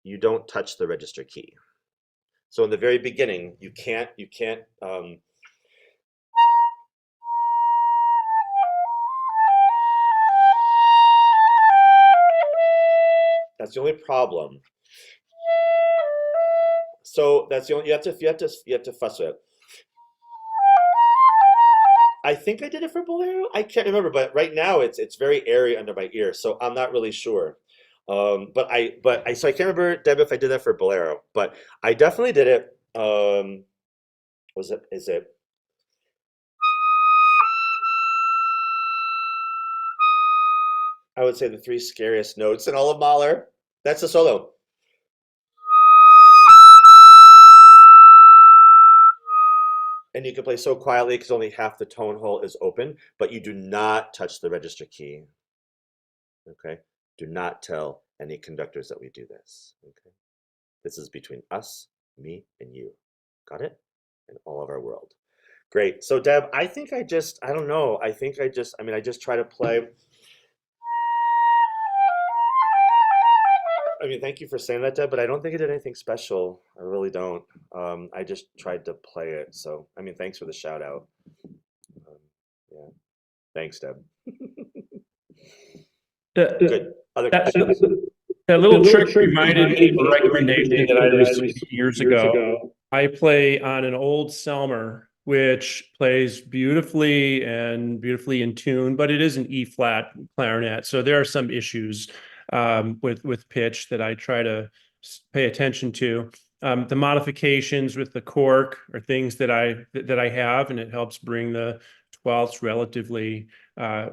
you don't touch the register key. So in the very beginning, you can't that's the only problem. So that's the only you have to fuss with it. I think I did it for Bolero. I can't remember, but right now it's very airy under my ear, so I'm not really sure. But I so I can't remember, Deb, if I did that for Bolero, but I definitely did it. Is it? I would say the three scariest notes in all of Mahler. That's the solo. And you can play so quietly because only half the tone hole is open, but you do not touch the register key. Okay? Do not tell any conductors that we do this. Okay? This is between us, me, and you. Got it? And all of our world. Great. So Deb, I think I don't know. I just try to play. I mean, thank you for saying that, Deb, but I don't think I did anything special. I really don't. I just tried to play it. So, I mean, thanks for the shout out. Yeah. Thanks, Deb. Good. Other questions? That little trick reminded me of a recommendation that I received years ago. I play on an old Selmer, which plays beautifully and beautifully in tune, but it is an E-flat clarinet. So there are some issues with pitch that I try to pay attention to. The modifications with the cork are things that I have, and it helps bring the 12ths relatively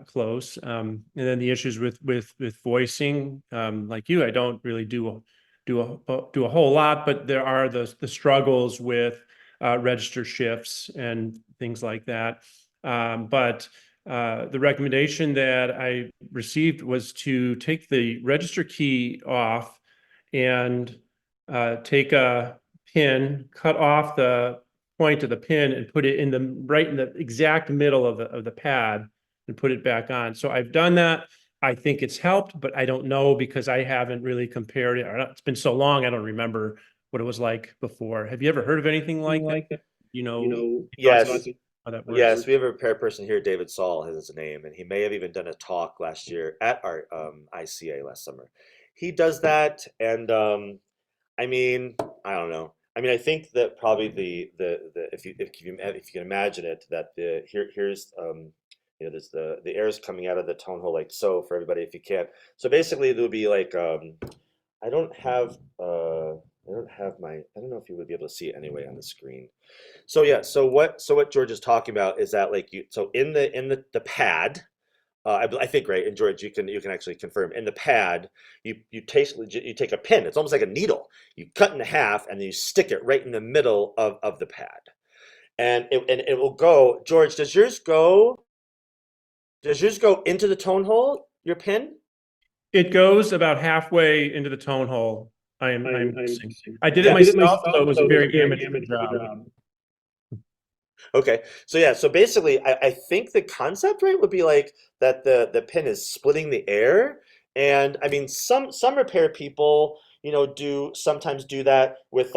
close. And then the issues with voicing, like you, I don't really do a whole lot, but there are the struggles with register shifts and things like that. But the recommendation that I received was to take the register key off and take a pin, cut off the point of the pin, and put it right in the exact middle of the pad and put it back on. So I've done that. I think it's helped, but I don't know because I haven't really compared it. It's been so long, I don't remember what it was like before. Have you ever heard of anything like that? Yes. How that works? Yes, we have a repair person here, David Saul is his name, and he may have even done a talk last year at our ICA last summer. He does that, and I mean, I don't know. I mean, I think that probably the if you can imagine it, that here's there's the air is coming out of the tone hole like so for everybody if you can't. So basically, there would be like I don't have I don't know if you would be able to see it anyway on the screen. So yeah, so what George is talking about is that like so in the pad, I think, right, and George, you can actually confirm in the pad, you take a pin. It's almost like a needle. You cut in half and then you stick it right in the middle of the pad, and it will go. George, does yours go into the tone hole? Your pin? It goes about halfway into the tone hole. I'm missing. I did it myself, so it was a very amateur job. Okay, so yeah, so basically, I think the concept, right, would be like that the pin is splitting the air, and I mean some repair people, sometimes do that with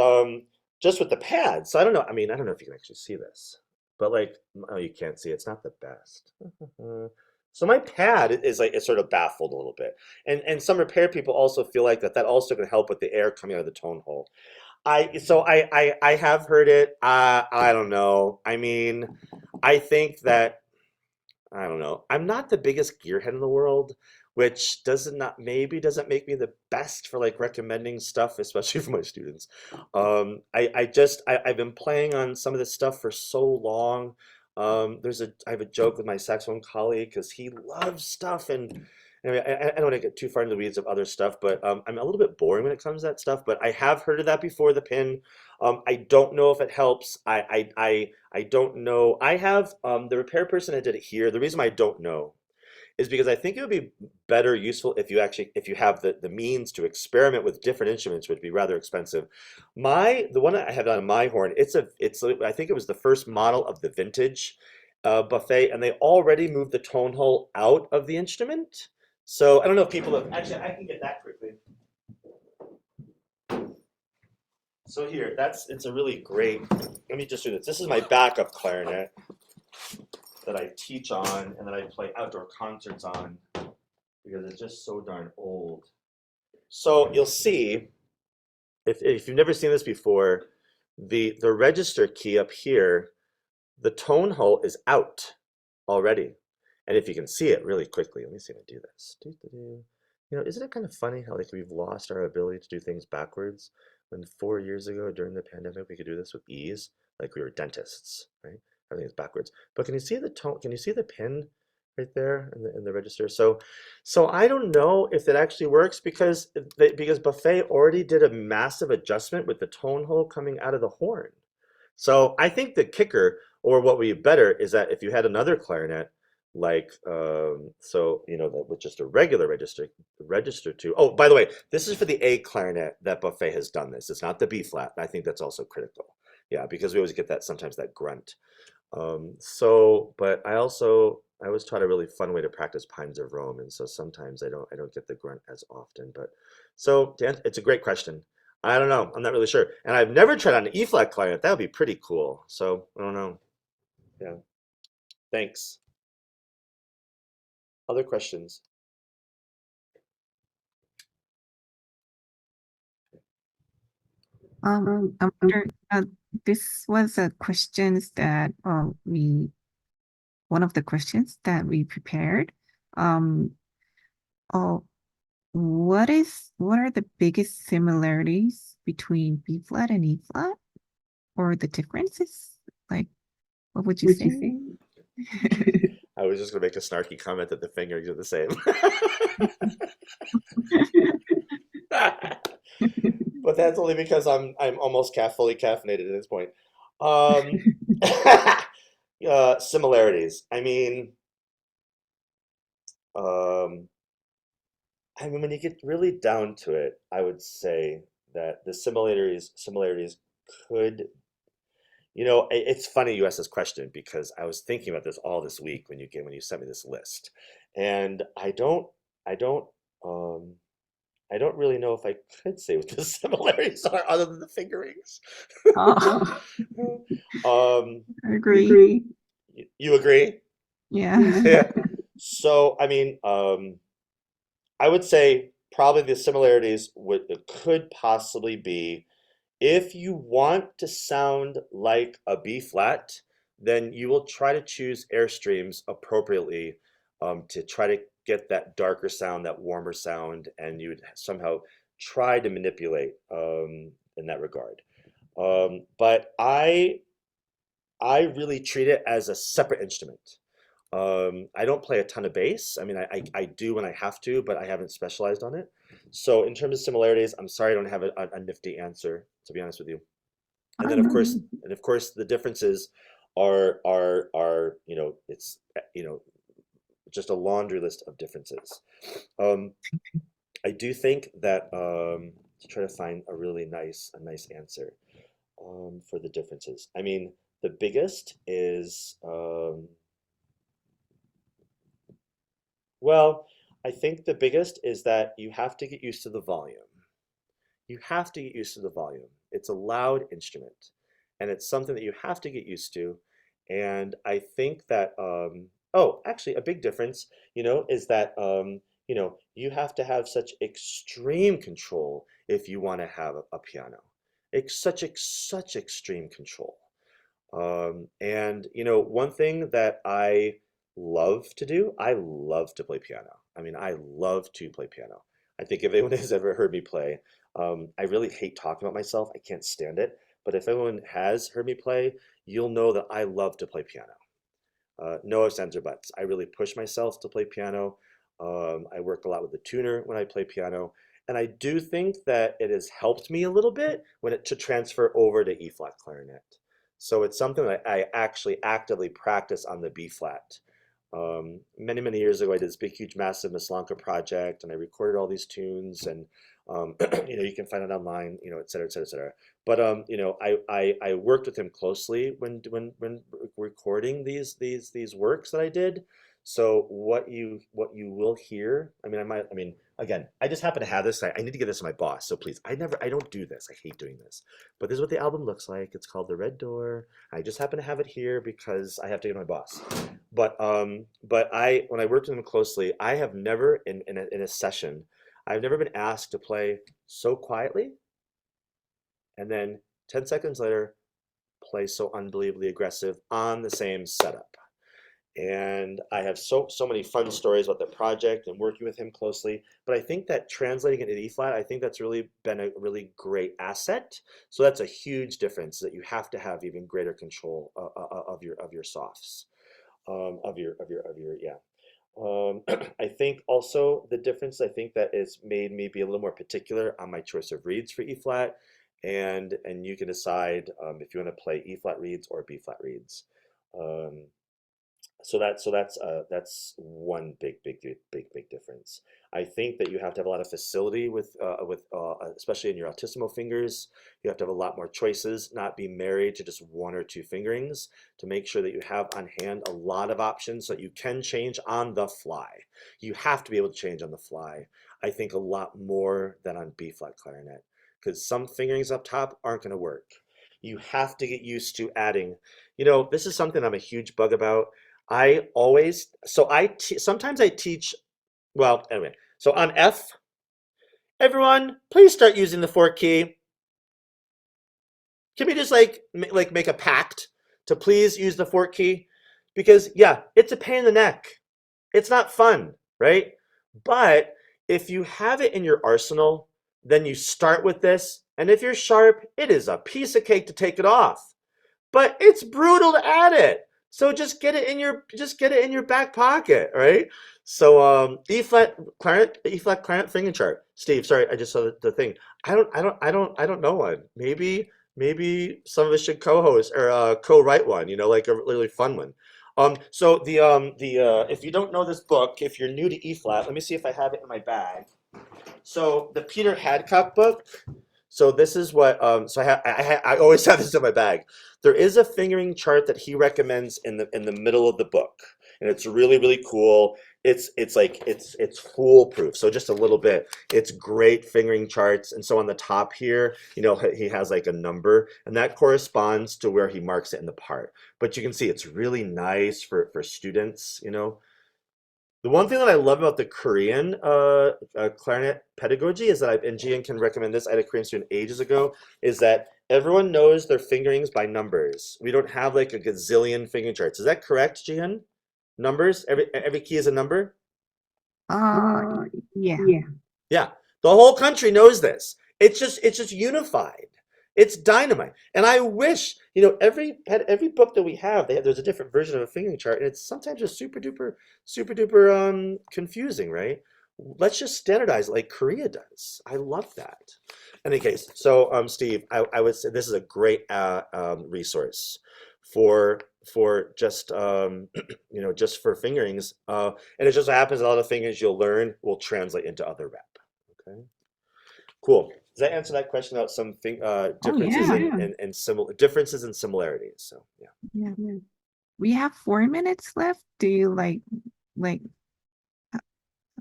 just with the pad. So I don't know. I mean, I don't know if you can actually see this, but like, oh, you can't see. It's not the best. So my pad is like it's sort of baffled a little bit, and some repair people also feel like that also can help with the air coming out of the tone hole. I have heard it. I don't know. I mean, I think that I don't know. I'm not the biggest gearhead in the world, which doesn't make me the best for like recommending stuff, especially for my students. I've been playing on some of this stuff for so long. I have a joke with my saxophone colleague because he loves stuff, and anyway, I don't want to get too far into the weeds of other stuff, but I'm a little bit boring when it comes to that stuff. But I have heard of that before, the pin. I don't know if it helps. I don't know. I have the repair person that did it here. The reason I don't know is because I think it would be better useful if you have the means to experiment with different instruments, which would be rather expensive. The one I have on my horn, I think it was the first model of the vintage buffet, and they already moved the tone hole out of the instrument. So I don't know if people have actually. I can get that quickly. So here, it's a really great. Let me just do this. This is my backup clarinet that I teach on and that I play outdoor concerts on because it's just so darn old. So you'll see, if you've never seen this before, the register key up here, the tone hole is out already. And if you can see it really quickly, let me see if I do this. Isn't it kind of funny how like we've lost our ability to do things backwards? When 4 years ago during the pandemic we could do this with ease, like we were dentists, right? Everything is backwards. But can you see the tone? Can you see the pin right there in the register? So I don't know if that actually works because Buffet already did a massive adjustment with the tone hole coming out of the horn. So I think the kicker, or what would be better, is that if you had another clarinet, like that with just a regular register two. Oh, by the way, this is for the A clarinet that Buffet has done this. It's not the B flat. I think that's also critical. Yeah, because we always get sometimes that grunt. But I was taught a really fun way to practice Pines of Rome, and so sometimes I don't get the grunt as often. But so Dan, it's a great question. I don't know. I'm not really sure, and I've never tried on an E flat clarinet. That would be pretty cool. So I don't know. Yeah. Thanks. Other questions? I'm sure, this was a questions that one of the questions that we prepared. Oh, what are the biggest similarities between B flat and E flat, or the differences? Like, what would you say? I was just gonna make a snarky comment that the fingerings are the same. But that's only because I'm almost fully caffeinated at this point. Similarities. When you get really down to it, I would say that the similarities could. It's funny you asked this question because I was thinking about this all this week when you sent me this list, and I don't really know if I could say what the similarities are other than the fingerings. Oh, Um, I agree. you agree? Yeah. Yeah. So, I would say probably the similarities could possibly be if you want to sound like a B flat, then you will try to choose airstreams appropriately to try to get that darker sound, that warmer sound, and you would somehow try to manipulate in that regard. But I really treat it as a separate instrument. I don't play a ton of bass. I do when I have to, but I haven't specialized on it. So in terms of similarities, I'm sorry I don't have a nifty answer, to be honest with you. And then of course the differences are it's just a laundry list of differences. I do think that to try to find a really nice answer for the differences. I mean, the biggest is well, I think the biggest is that you have to get used to the volume. You have to get used to the volume. It's a loud instrument, and it's something that you have to get used to. And I think that, oh, actually, a big difference, is that, you have to have such extreme control if you want to have a piano. It's such extreme control. And one thing that I love to do, I love to play piano. I mean, I love to play piano. I think if anyone has ever heard me play, I really hate talking about myself. I can't stand it. But if anyone has heard me play, you'll know that I love to play piano. No ifs, ands, or buts. I really push myself to play piano. I work a lot with the tuner when I play piano. And I do think that it has helped me a little bit to transfer over to E-flat clarinet. So it's something that I actually actively practice on the B flat. Many years ago, I did this big, huge, massive Maslanka project, and I recorded all these tunes, and you can find it online, et cetera, et cetera, et cetera. But I worked with him closely when recording these works that I did. So what you will hear, again, I just happen to have this. I need to get this to my boss. So please, I don't do this. I hate doing this. But this is what the album looks like. It's called The Red Door. I just happen to have it here because I have to get my boss. But when I worked with him closely, I have never in a session, I've never been asked to play so quietly, and then 10 seconds later, play so unbelievably aggressive on the same setup. And I have so many fun stories about the project and working with him closely. But I think that translating it in E-flat, I think that's really been a really great asset. So that's a huge difference, that you have to have even greater control of your softs, I think also the difference, I think that has made me be a little more particular on my choice of reeds for E-flat, and you can decide if you want to play E-flat reeds or B-flat reeds. So that's one big difference. I think that you have to have a lot of facility with especially in your altissimo fingers. You have to have a lot more choices, not be married to just one or two fingerings, to make sure that you have on hand a lot of options so that you can change on the fly. You have to be able to change on the fly. I think a lot more than on B-flat clarinet, because some fingerings up top aren't going to work. You have to get used to adding. This is something I'm a huge bug about. Sometimes I teach, well, anyway, so on F, everyone, please start using the 4th key. Can we just make a pact to please use the 4th key? Because yeah, it's a pain in the neck. It's not fun, right? But if you have it in your arsenal, then you start with this, and if you're sharp, it is a piece of cake to take it off. But it's brutal to add it. So just get it in your back pocket, right? So E-flat clarinet fingering chart. Steve, sorry, I just saw the thing. I don't know one. Maybe some of us should co-host or co-write one. Like a really fun one. So if you don't know this book, if you're new to E-flat, let me see if I have it in my bag. So the Peter Hadcock book. So this is what, I always have this in my bag. There is a fingering chart that he recommends in the middle of the book, and it's really cool. It's foolproof. So just a little bit, it's great fingering charts. And so on the top here, he has like a number, and that corresponds to where he marks it in the part. But you can see it's really nice for students, The one thing that I love about the Korean clarinet pedagogy is that and Jian can recommend this, I had a Korean student ages ago, is that everyone knows their fingerings by numbers. We don't have like a gazillion fingering charts. Is that correct, Jian? Numbers? Every key is a number? Yeah. Yeah. The whole country knows this. It's just unified. It's dynamite. And I wish, every book that we have, there's a different version of a fingering chart, and it's sometimes just super duper confusing, right? Let's just standardize it like Korea does. I love that. In any case, so Steve, I would say this is a great resource for just just for fingerings. And it just happens a lot of fingerings you'll learn will translate into other rep. Okay. Cool. that answer that question about something differences and similarities? So yeah. We have 4 minutes left. Do you like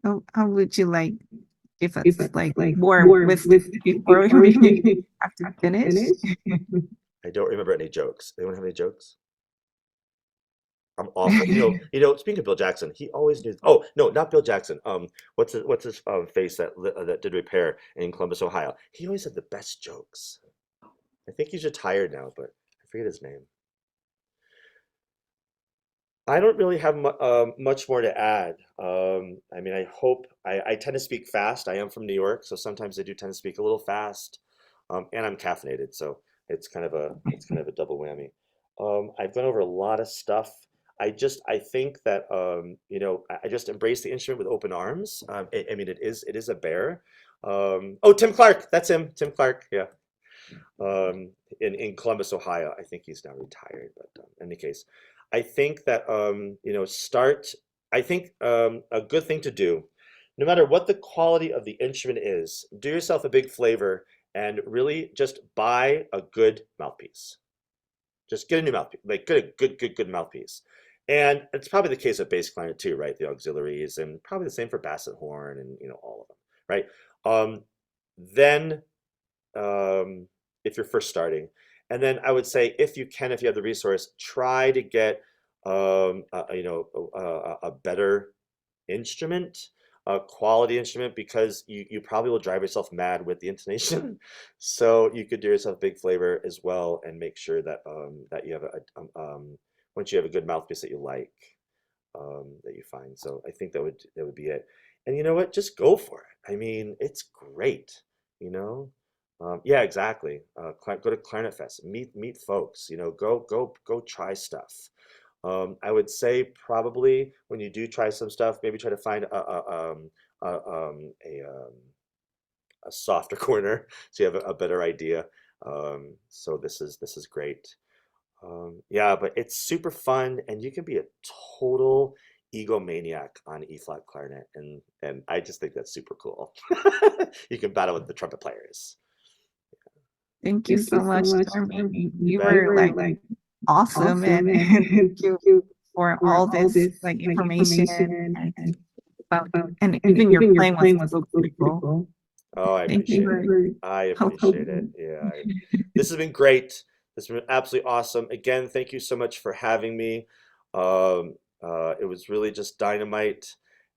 how would you like if it's like more with before we have to finish? I don't remember any jokes. Anyone have any jokes? I'm awful. Speaking of Bill Jackson, he always knew. Oh no, not Bill Jackson. What's his face that did Repair in Columbus, Ohio? He always had the best jokes. I think he's retired now, but I forget his name. I don't really have much more to add. I mean, I tend to speak fast. I am from New York, so sometimes I do tend to speak a little fast, and I'm caffeinated, so it's kind of a double whammy. I've gone over a lot of stuff. I think that I just embrace the instrument with open arms. I mean, it is a bear. Oh, Tim Clark, that's him, Tim Clark. Yeah. In Columbus, Ohio. I think he's now retired, but in any case, I think that I think a good thing to do, no matter what the quality of the instrument is, do yourself a big favor and really just buy a good mouthpiece. Just get a new mouthpiece, like good mouthpiece. And it's probably the case of bass clarinet too, right? The auxiliaries, and probably the same for basset horn and all of them, right? Then if you're first starting, and then I would say if you have the resource, try to get a better instrument, a quality instrument, because you probably will drive yourself mad with the intonation. So you could do yourself a big favor as well and make sure that that you have once you have a good mouthpiece that you like, that you find. So I think that would be it. And you know what? Just go for it. I mean, it's great. Yeah, exactly. Go to ClarinetFest, meet folks. Go try stuff. I would say probably when you do try some stuff, maybe try to find a softer corner so you have a better idea. So this is great. Yeah, but it's super fun, and you can be a total egomaniac on E-flat clarinet, and I just think that's super cool. You can battle with the trumpet players. Thank you so much, Jeremy. You were like awesome, and thank you for all this like information and about, and even your playing was so cool. Oh, I appreciate it. Yeah, this has been great. This has been absolutely awesome. Again, thank you so much for having me. It was really just dynamite,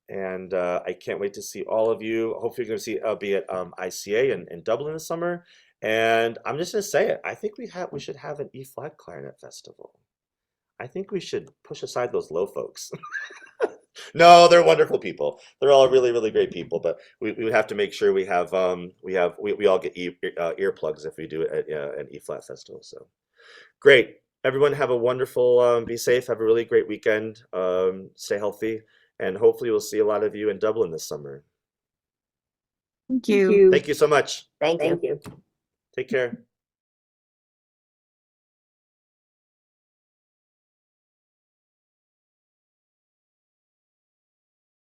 and I can't wait to see all of you. Hopefully, you're going to be at ICA in Dublin this summer. And I'm just going to say it. I think we should have an E-flat clarinet festival. I think we should push aside those low folks. No, they're wonderful people. They're all really, really great people. But we would have to make sure we all get earplugs if we do it at an E-flat festival. So great. Everyone have a wonderful, be safe. Have a really great weekend. Stay healthy. And hopefully we'll see a lot of you in Dublin this summer. Thank you. Thank you so much. Thank you. Take care.